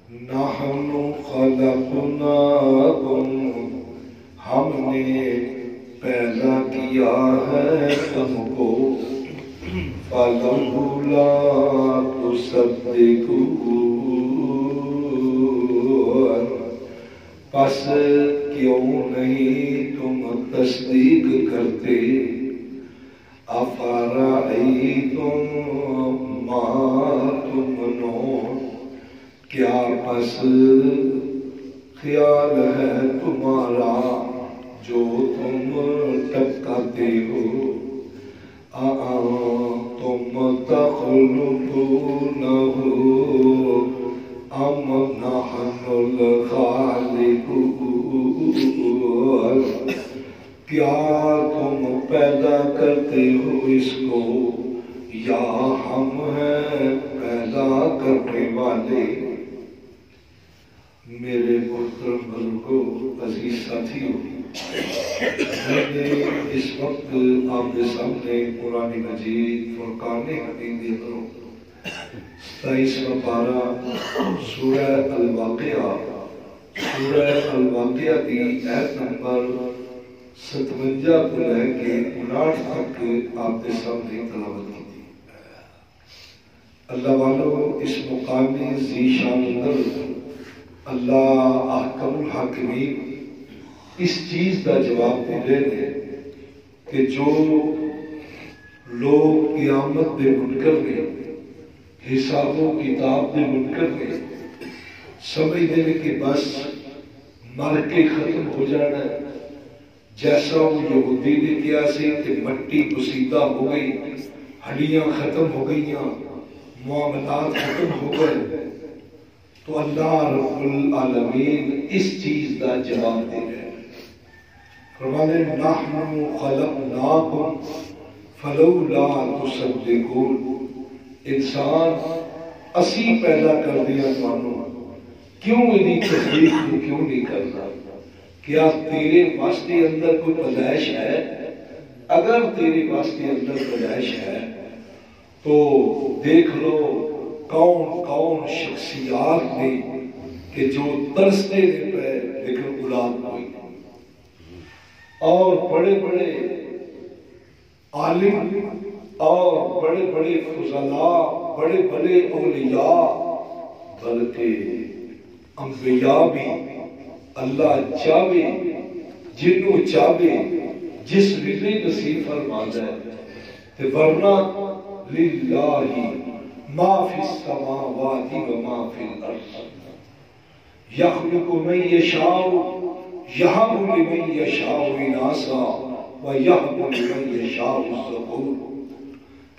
نحن خلقناکم، ہم نے پیدا کیا ہے تم کو، فلولا تصدقون، پس کیوں نہیں تم تصدیق کرتے، افرأیتم ما تمنون، کیا پس خیال ہے تمہارا جو تم ٹپکاتے ہو، أأنتم تخلقونه أم نحن الخالقون، کیا تم پیدا کرتے ہو اس کو یا ہم ہیں پیدا کرنے والے؟ میرے محترم بزرگوں، عزیز ساتھیوں، میں نے اس وقت آپ کے سامنے قرآن مجید فرقان حمید 27واں پارہ سورہ الواقعہ کی آیت نمبر 57 کو لے کے 59 تک آپ کے سامنے تلاوت کی تھی۔ اللہ والو، اس مقامی ذی شان اللہ احکم الحاکمین اس چیز کا جواب دے رہے ہیں کہ جو لوگ قیامت دے منکر نے، حساب و کتاب دے منکر نے، سمجھتے ہیں کہ بس مر کے ختم ہو جانا ہے، جیسا وہ یہودی نے کیا سی کہ مٹی بسیدہ ہو گئی، ہڈیاں ختم ہو گئیاں، معاملات ختم ہو گئے، تو اللہ رب العالمین اس چیز کا جواب دے رہے ہیں۔ فرمانے نحن خلقناکم فلولا تصدقون، انسان اسی پیدا کر دیا مانو، کیوں انہیں تصدیق کیوں نہیں کرنا؟ کیا تیرے واسطے اندر کوئی پیدائش ہے؟ اگر تیرے واسطے اندر پیدائش ہے تو دیکھ لو کون کون شخصیات نے کہ جو ترستے نے پہ لیکن اولاد کوئی نہیں، اور بڑے بڑے عالم اور بڑے بڑے فضلاء، بڑے بڑے اولیاء، بلکہ انبیاء بھی اللہ چاہے جنوں چاہے جس ویلے نصیب فرماتا ہے، ورنہ للہ ما فی السماوات و ما فی الارض یخلق من یشاء یہب لمن یشاء اناثا و یہب لمن یشاء الذکور،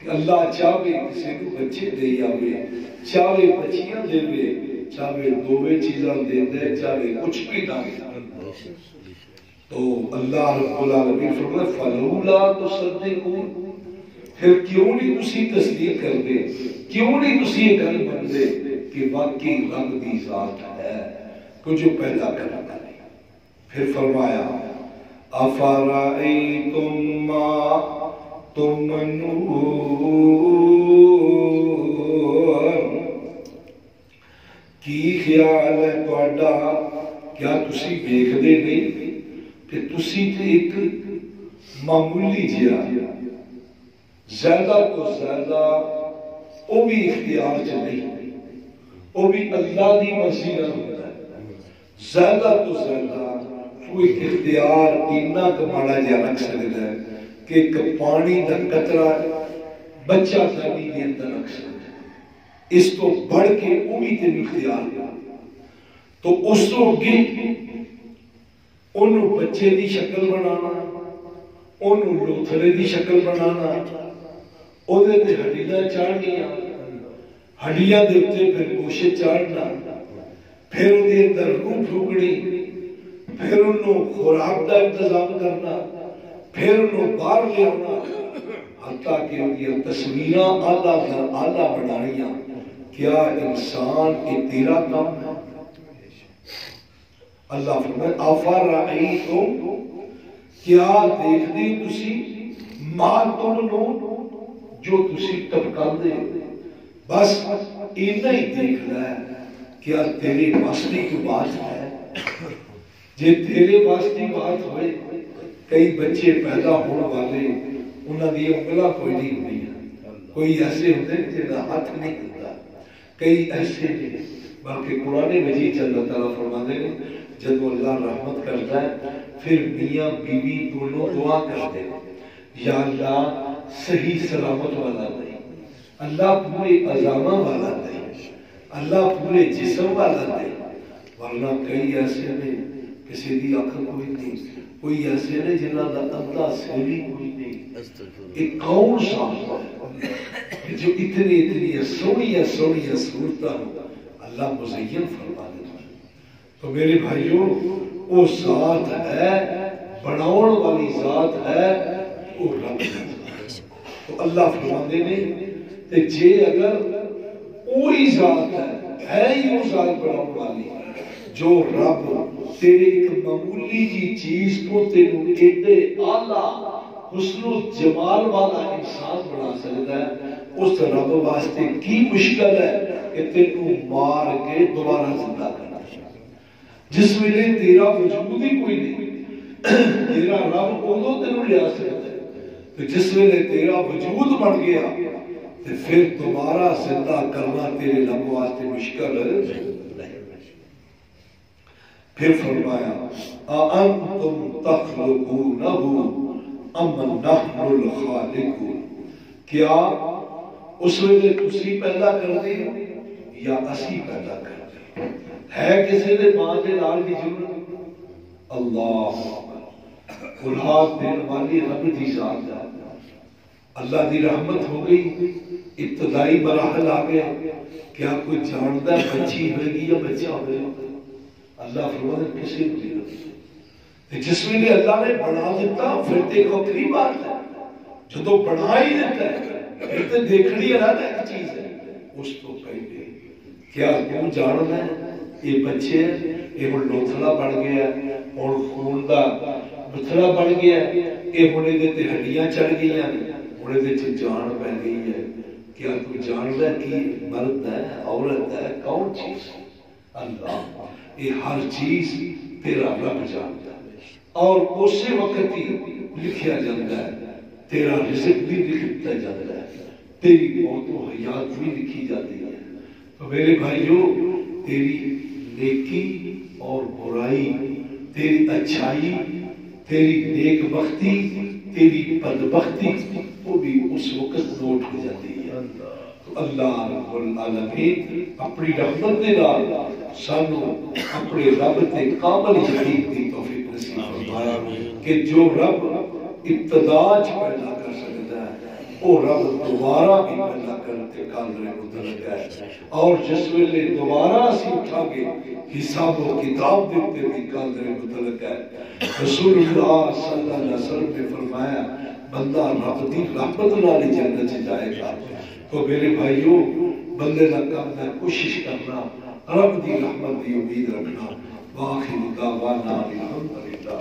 کہ اللہ چاہے کسی کو بچے دے آوے، چاہے بچیاں دے وے، چاہے دووے چیزاں دے دے، چاہے کچھ بھی نہ دے۔ تو اللہ رب العالمین فرماتا فلولا تصدقون، پھر کیوں نہیں تسی تصدیق کر دے، کیوں نہیں تسی یہ گل بن دے کہ واقعی رب دی ذات ہے کو جو پیدا کرنا ہے۔ پھر فرمایا افرأیتم ما تمنون، کی خیال ہے تہاڈا، کیا تسی دیکھدے نہیں کہ تسی تے ایک معمولی جہا زیادہ تو زیادہ وہ بھی اختیار چ نہیں، وہ بھی اللہ دی مرضی نہ ہوتا ہے، زیادہ تو زیادہ کوئی اختیار اتنا کمانا جا رکھ سکتا ہے کہ ایک پانی کا قطرہ بچہ زمین کے اندر رکھ سکتا ہے، اس تو بڑھ کے وہ بھی تین اختیار ہے۔ تو اس تو اگے انہوں بچے دی شکل بنانا، انہوں لوتھڑے دی شکل بنانا، اوہدے تے ہڈیاں چاڑنیاں، ہڈیاں دے تے پھر گوشت چاڑنا، پھر اودے اندر روح پھونکڑی، پھر انہوں خوراک دا انتظام کرنا، پھر انہوں باہر لے آنا، حتیٰ کہ یہ تصویراں آلہ بنانیاں۔ کیا انسان یہ تیرا کام ہے؟ اللہ فرمائے افرأیتم، کیا دیکھ دی تسی ما تمنون، جو تسی ٹپکان دے، بس اینا ہی دیکھ رہا ہے کیا تیرے واسطے کی بات ہے؟ جے تیرے واسطے بات ہوئے کئی بچے پیدا ہونے والے انہاں دی انگلاں کوئی نہیں ہوئی، کوئی ایسے ہوتے ہیں جنہاں ہاتھ نہیں ہوتا، کئی ایسے نہیں، بلکہ قرآن مجید سے اللہ تعالیٰ فرماتے ہیں جب اللہ رحمت کرتا ہے پھر میاں بیوی دونوں دعا کرتے ہیں یا اللہ صحیح سلامت والا نہیں، اللہ پورے عظامہ والا نہیں، اللہ پورے جسم والا نہیں، ورنہ کئی ایسے نے کسی دی عقل کوئی نہیں، کوئی ایسے نے جنہاں دا اندھا سیلی کوئی نہیں۔ ایک کون صاحب ہے جو اتنی سونی صورتاں اللہ مزین فرما دیتا ہے۔ تو میرے بھائیوں وہ ذات ہے، بناؤن والی ذات ہے، وہ رب ہے۔ تو اللہ فرماندے نے کہ جے اگر وہی ذات ہے ہی وہ ذات بناؤن والی جو رب تیرے ایک معمولی جی چیز کو تینوں ایڈے اعلیٰ حسن و جمال والا انسان بنا سکتا ہے، اس رب واسطے کی مشکل ہے کہ تینوں مار کے دوبارہ زندہ کرنا۔ جس ویلے تیرا وجود ہی کوئی نہیں، تیرا رب ادو تینوں لیا سکتا ہے، تو جس ویلے تیرا وجود بن گیا تو پھر دوبارہ زندہ کرنا تیرے رب واسطے مشکل ہے۔ پھر فرمایا اَأَنْتُمْ تَخْلُقُونَهُ ام نحن الخالقون، کیا اس ویلے تسی پیدا کرتے یا اسی پیدا کرتے؟ ہے کسی نے ماں دے لال کی ضرورت؟ اللہ اولاد دین والی رب دی ذات ہے، اللہ دی رحمت ہو گئی، ابتدائی مراحل آ گیا، کیا کوئی جانتا ہے بچی ہوئے گی یا بچہ ہوئے گا؟ اللہ فرماتا کسی کو نہیں، جس میں نے اللہ نے بنا دیتا پھر دیکھو کری بات ہے، جو تو بنا ہی دیتا ہے پھر تو دیکھنی الگ ایک چیز ہے۔ اس تو پہلے کیا کیوں جاننا ہے یہ بچے یہ ہن لوتھڑا بن گیا، اور خون دا لوتھڑا بن گیا، یہ ہن دے تے ہڈیاں چڑھ گئیاں، ہن دے تے جان پہ گئی ہے۔ کیا تو جانتا ہے کہ مرد ہے عورت ہے کون چیز؟ اللہ، یہ ہر چیز تیرا رب جانتا ہے، اور اسی وقت ہی لکھیا جاتا ہے، تیرا رزق بھی لکھتا جاتا ہے، تیری موت و حیات بھی لکھی جاتی ہے۔ تو میرے بھائیوں تیری نیکی اور برائی، تیری اچھائی، تیری نیک بختی، تیری بدبختی وہ بھی اس وقت نوٹ ہو جاتی ہے۔ تو اللہ رب العالمین اپنی رحمت دے نال سانو اپنے رب تے کامل یقین دی توفیق نصیب فرمائے کہ جو رب ابتدا پیدا کر سکتا ہے وہ رب دوبارہ بھی پیدا کرتے قادر مطلق ہے، اور جس ویلے دوبارہ اسی اٹھا گے حساب و کتاب دیتے بھی قادر مطلق ہے۔ رسول اللہ صلی اللہ علیہ وسلم نے فرمایا بندہ رب دی رحمت نال جنت جائے گا۔ تو میرے بھائیوں بندے کا کام ہے کوشش کرنا، رب دی رحمت دی امید رکھنا۔ واخر دعوانا الحمدللہ۔